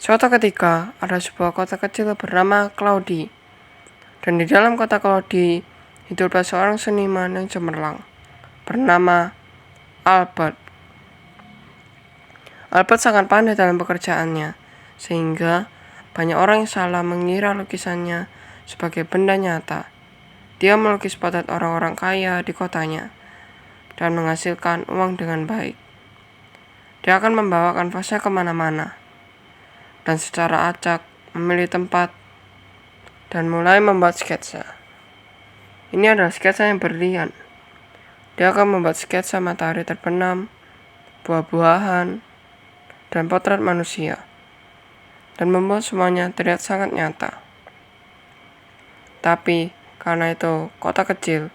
Suatu ketika, ada sebuah kota kecil bernama Claudi. Dan di dalam kota Claudi, hiduplah seorang seniman yang cemerlang, bernama Albert. Albert sangat pandai dalam pekerjaannya, sehingga banyak orang yang salah mengira lukisannya sebagai benda nyata. Dia melukis potret orang-orang kaya di kotanya, dan menghasilkan uang dengan baik. Dia akan membawa kanvasnya kemana-mana, dan secara acak memilih tempat dan mulai membuat sketsa. Ini adalah sketsa yang berlian. Dia akan membuat sketsa matahari terbenam, buah-buahan, dan potret manusia, dan membuat semuanya terlihat sangat nyata. Tapi karena itu kota kecil,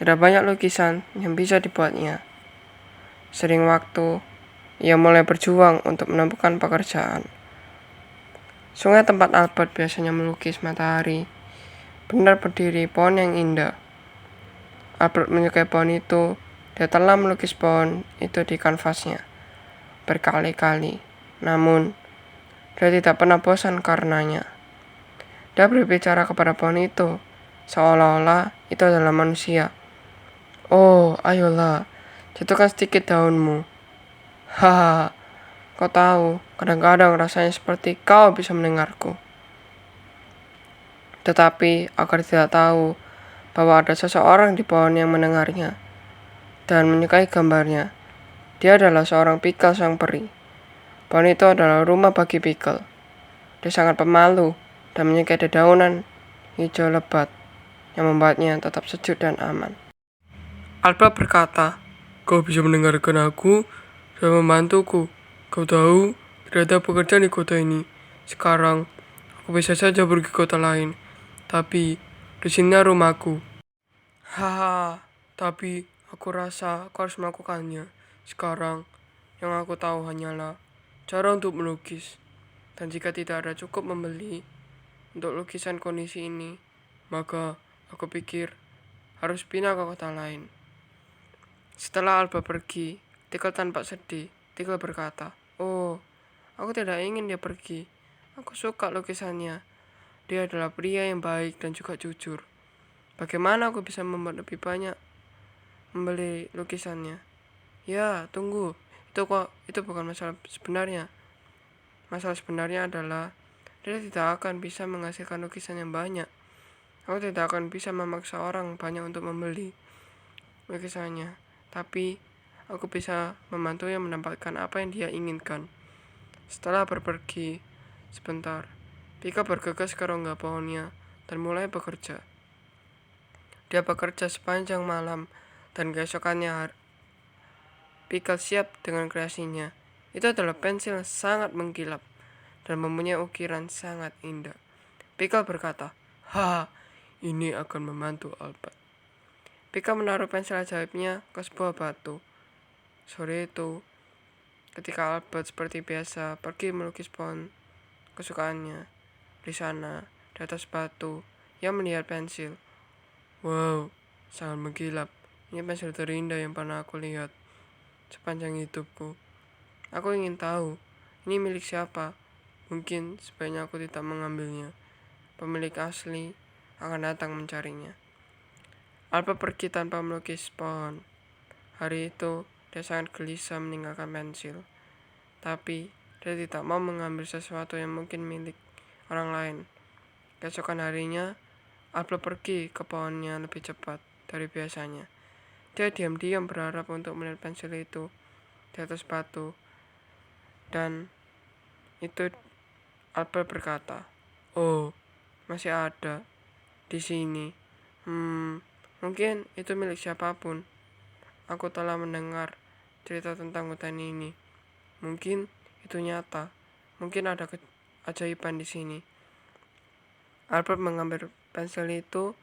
tidak banyak lukisan yang bisa dibuatnya. Sering waktu, ia mulai berjuang untuk menemukan pekerjaan. Sungai tempat Albert biasanya melukis matahari benar berdiri pohon yang indah. Albert menyukai pohon itu. Dia telah melukis pohon itu di kanvasnya berkali-kali. Namun, dia tidak pernah bosan karenanya. Dia berbicara kepada pohon itu, seolah-olah itu adalah manusia. "Oh, ayolah, jatuhkan sedikit daunmu. Haha, kau tahu, kadang-kadang rasanya seperti kau bisa mendengarku." Tetapi agar tidak tahu bahwa ada seseorang di pohon yang mendengarnya dan menyukai gambarnya. Dia adalah seorang Pickle sang peri. Pohon itu adalah rumah bagi Pickle. Dia sangat pemalu dan menyukai dedaunan hijau lebat yang membuatnya tetap sejuk dan aman. Albert berkata, "Kau bisa mendengarkan aku dan membantuku. Kau tahu, tidak ada pekerjaan di kota ini. Sekarang, aku bisa saja pergi ke kota lain. Tapi, di sini rumahku." Haha, tapi aku rasa aku harus melakukannya. Sekarang, yang aku tahu hanyalah cara untuk melukis. Dan jika tidak ada cukup membeli untuk lukisan kondisi ini, maka aku pikir harus pindah ke kota lain. Setelah Alba pergi, Tickle tanpa sedih, Tickle berkata, "Oh, aku tidak ingin dia pergi. Aku suka lukisannya. Dia adalah pria yang baik dan juga jujur. Bagaimana aku bisa membuat lebih banyak membeli lukisannya?" "Ya, tunggu. Itu bukan masalah sebenarnya. Masalah sebenarnya adalah dia tidak akan bisa menghasilkan lukisan yang banyak. Aku tidak akan bisa memaksa orang banyak untuk membeli lukisannya. Tapi aku bisa membantunya mendapatkan apa yang dia inginkan." Setelah pergi sebentar, Pika bergegas ke rongga pohonnya dan mulai bekerja. Dia bekerja sepanjang malam dan keesokannya Pika siap dengan kreasinya. Itu adalah pensil yang sangat mengkilap dan mempunyai ukiran sangat indah. Pika berkata, "Haha, ini akan membantu Albert." Pika menaruh pensil ajaibnya ke sebuah batu. Sore itu, ketika Albert seperti biasa pergi melukis pohon kesukaannya, di sana, di atas batu, ia melihat pensil. "Wow, sangat mengkilap. Ini pensil terindah yang pernah aku lihat sepanjang hidupku. Aku ingin tahu, ini milik siapa? Mungkin sebaiknya aku tidak mengambilnya. Pemilik asli akan datang mencarinya." Albert pergi tanpa melukis pohon. Hari itu, dia sangat gelisah meninggalkan pensil. Tapi, dia tidak mau mengambil sesuatu yang mungkin milik orang lain. Keesokan harinya, Albert pergi ke pohonnya lebih cepat dari biasanya. Dia diam-diam berharap untuk melihat pensil itu di atas batu. Dan itu Albert berkata, "Oh, masih ada di sini. Mungkin itu milik siapapun. Aku telah mendengar cerita tentang hutan ini. Mungkin itu nyata. Mungkin ada keajaiban di sini." Albert mengambil pensil itu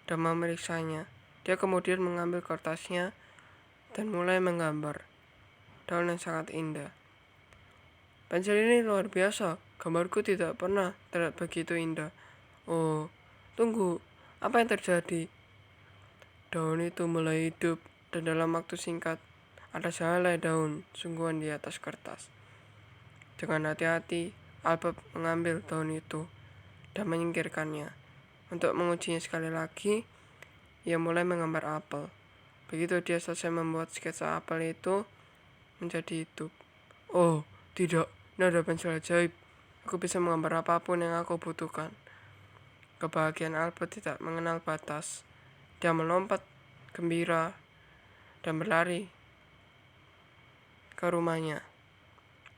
dan memeriksanya. Dia kemudian mengambil kertasnya dan mulai menggambar daun yang sangat indah. "Pensil ini luar biasa. Gambarku tidak pernah terlihat begitu indah. Oh, tunggu. Apa yang terjadi?" Daun itu mulai hidup dan dalam waktu singkat ada sehelai daun sungguhan di atas kertas. Dengan hati-hati, Albert mengambil daun itu dan menyingkirkannya. Untuk mengujinya sekali lagi, ia mulai menggambar apel. Begitu dia selesai membuat sketsa apel itu menjadi hidup. Oh, tidak, ini ada pensil ajaib. Aku bisa menggambar apapun yang aku butuhkan. Kebahagiaan Albert tidak mengenal batas. Dia melompat gembira dan berlari ke rumahnya.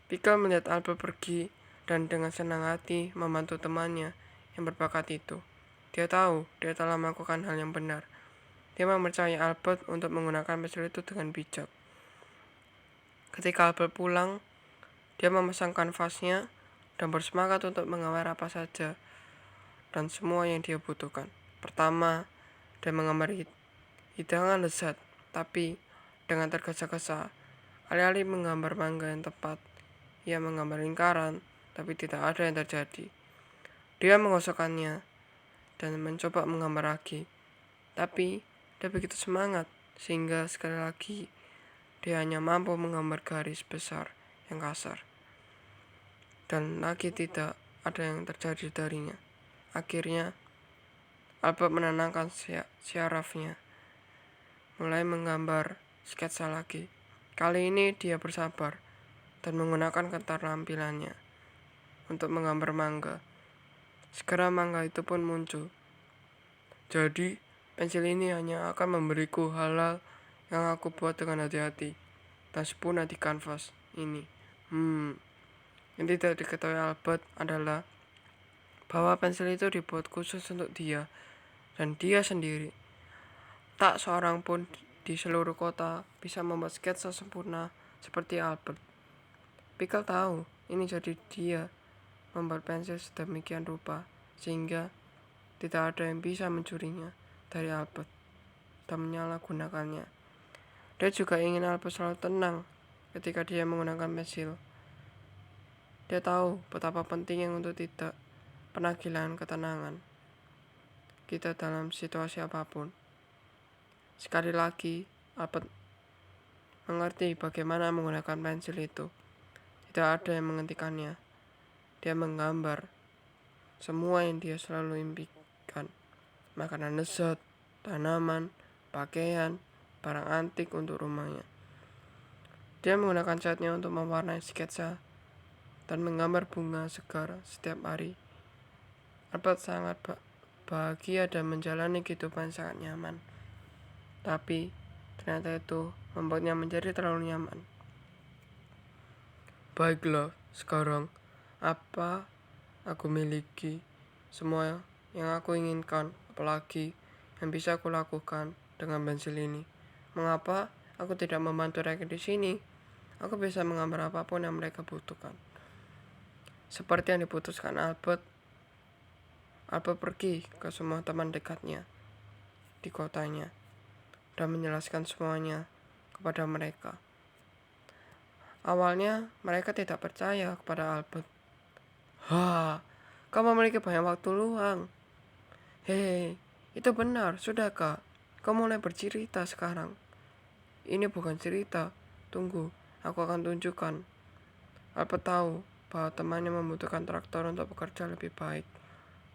Pickle melihat Albert pergi dan dengan senang hati membantu temannya yang berbakat itu. Dia tahu dia telah melakukan hal yang benar. Dia mempercayai Albert untuk menggunakan pensil itu dengan bijak. Ketika Albert pulang, dia memasang kanvasnya dan bersemangat untuk menggambar apa saja dan semua yang dia butuhkan. Pertama, dia menggambar hidangan lezat, tapi dengan tergesa-gesa. Alih-alih menggambar mangga yang tepat, ia menggambar lingkaran, tapi tidak ada yang terjadi. Dia menggosokkannya dan mencoba menggambar lagi, tapi dia begitu semangat sehingga sekali lagi dia hanya mampu menggambar garis besar yang kasar. Dan lagi tidak ada yang terjadi darinya. Akhirnya, Albert menenangkan syarafnya, mulai menggambar sketsa lagi. Kali ini dia bersabar dan menggunakan keterampilannya untuk menggambar mangga. Segera mangga itu pun muncul. Jadi, pensil ini hanya akan memberiku hal-hal yang aku buat dengan hati-hati dan sempurna di kanvas ini. Yang tidak diketahui Albert adalah bahwa pensil itu dibuat khusus untuk dia dan dia sendiri. Tak seorang pun di seluruh kota bisa membuat sketsa sempurna seperti Albert. Pickle tahu ini jadi dia membuat pensil sedemikian rupa sehingga tidak ada yang bisa mencurinya dari Albert dan menyalahgunakannya. Dia juga ingin Albert selalu tenang ketika dia menggunakan pensil. Dia tahu betapa pentingnya untuk tidak pernah kehilangan ketenangan kita dalam situasi apapun. Sekali lagi, Albert mengerti bagaimana menggunakan pensil itu. Tidak ada yang menghentikannya. Dia menggambar semua yang dia selalu impikan. Makanan lezat, tanaman, pakaian, barang antik untuk rumahnya. Dia menggunakan catnya untuk mewarnai sketsa dan menggambar bunga segar setiap hari. Albert sangat bahagia dan menjalani kehidupan sangat nyaman. Tapi ternyata itu membuatnya menjadi terlalu nyaman. Baiklah, sekarang apa aku miliki semua yang aku inginkan, apalagi yang bisa aku lakukan dengan pensil ini. Mengapa aku tidak membantu mereka di sini? Aku bisa menggambar apapun yang mereka butuhkan. Seperti yang diputuskan Albert pergi ke semua teman dekatnya di kotanya dan menjelaskan semuanya kepada mereka. Awalnya mereka tidak percaya kepada Albert. Kau memiliki banyak waktu luang. Hei, itu benar, sudah kak. Kau mulai bercerita sekarang. Ini bukan cerita. Tunggu, aku akan tunjukkan. Albert tahu bahwa temannya membutuhkan traktor untuk bekerja lebih baik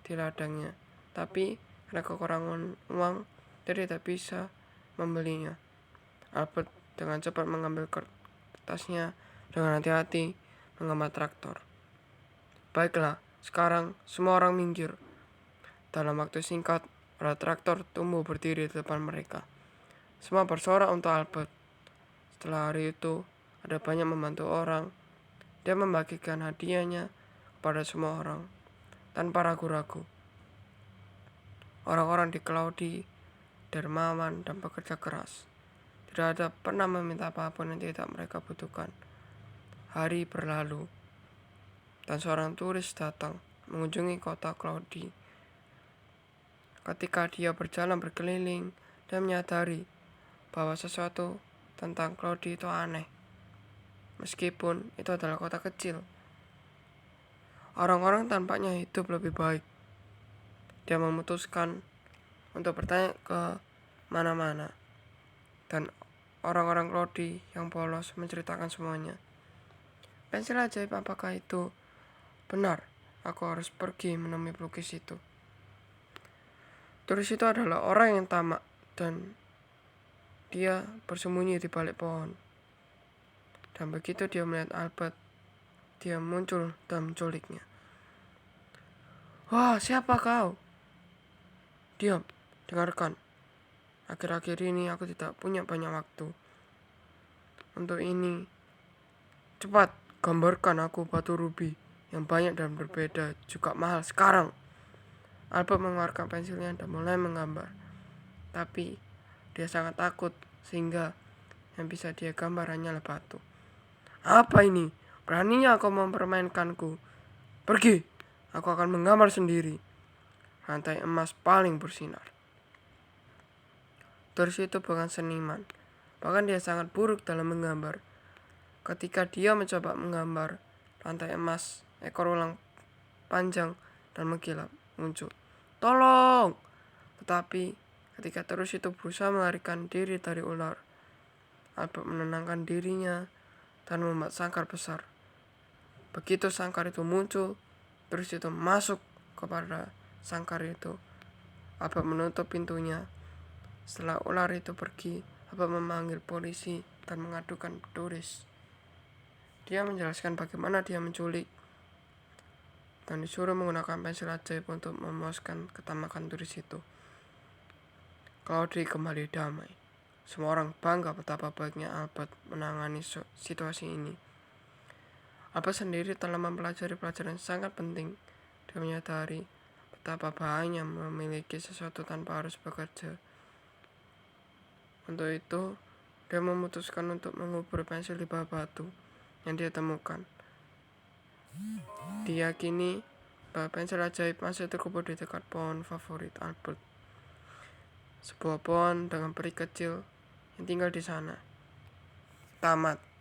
di ladangnya. Tapi karena kekurangan uang, dia tidak bisa membelinya. Albert dengan cepat mengambil kertasnya dengan hati-hati menggambar traktor. Baiklah, sekarang semua orang minggir. Dalam waktu singkat, ada traktor tumbuh berdiri di depan mereka. Semua bersorak untuk Albert. Setelah hari itu, ada banyak membantu orang. Dia membagikan hadiahnya kepada semua orang tanpa ragu-ragu. Orang-orang di Claudi dermawan dan bekerja keras. Tidak ada pernah meminta apapun yang tidak mereka butuhkan. Hari berlalu, dan seorang turis datang mengunjungi kota Claudi. Ketika dia berjalan berkeliling, dia menyadari bahwa sesuatu tentang Claudi itu aneh. Meskipun itu adalah kota kecil, orang-orang tampaknya hidup lebih baik. Dia memutuskan untuk bertanya ke mana-mana, dan orang-orang Claudi yang polos menceritakan semuanya. Pensil ajaib apakah itu? Benar, aku harus pergi menemui pelukis itu. Turis itu adalah orang yang tamak dan dia bersembunyi di balik pohon. Dan begitu dia melihat Albert, dia muncul dan menculiknya. Wah, siapa kau? Diam, dengarkan. Akhir-akhir ini aku tidak punya banyak waktu. Untuk ini, cepat gambarkan aku batu rubi yang banyak dan berbeda, juga mahal sekarang. Albert mengeluarkan pensilnya dan mulai menggambar. Tapi dia sangat takut sehingga yang bisa dia gambar hanyalah batu. Apa ini? Beraninya kau mempermainkanku. Pergi, aku akan menggambar sendiri. Rantai emas paling bersinar. Turis itu bukan seniman. Bahkan dia sangat buruk dalam menggambar. Ketika dia mencoba menggambar rantai emas, ekor ulang panjang dan mengkilap muncul. Tolong! Tetapi ketika terus itu berusaha melarikan diri dari ular, Albert menenangkan dirinya dan membuat sangkar besar. Begitu sangkar itu muncul, terus itu masuk kepada sangkar itu. Albert menutup pintunya. Setelah ular itu pergi, Albert memanggil polisi dan mengadukan turis. Dia menjelaskan bagaimana dia menculik dan disuruh menggunakan pensil ajaib untuk memuaskan ketamakan turis itu. Claude kembali damai. Semua orang bangga betapa baiknya Albert menangani situasi ini. Albert sendiri telah mempelajari pelajaran sangat penting. Dia menyadari betapa bahayanya memiliki sesuatu tanpa harus bekerja. Untuk itu, dia memutuskan untuk mengubur pensil di bawah batu yang dia temukan. Diyakini bahwa pensil ajaib masih terkubur di dekat pohon favorit Albert. Sebuah pohon dengan peri kecil yang tinggal di sana. Tamat.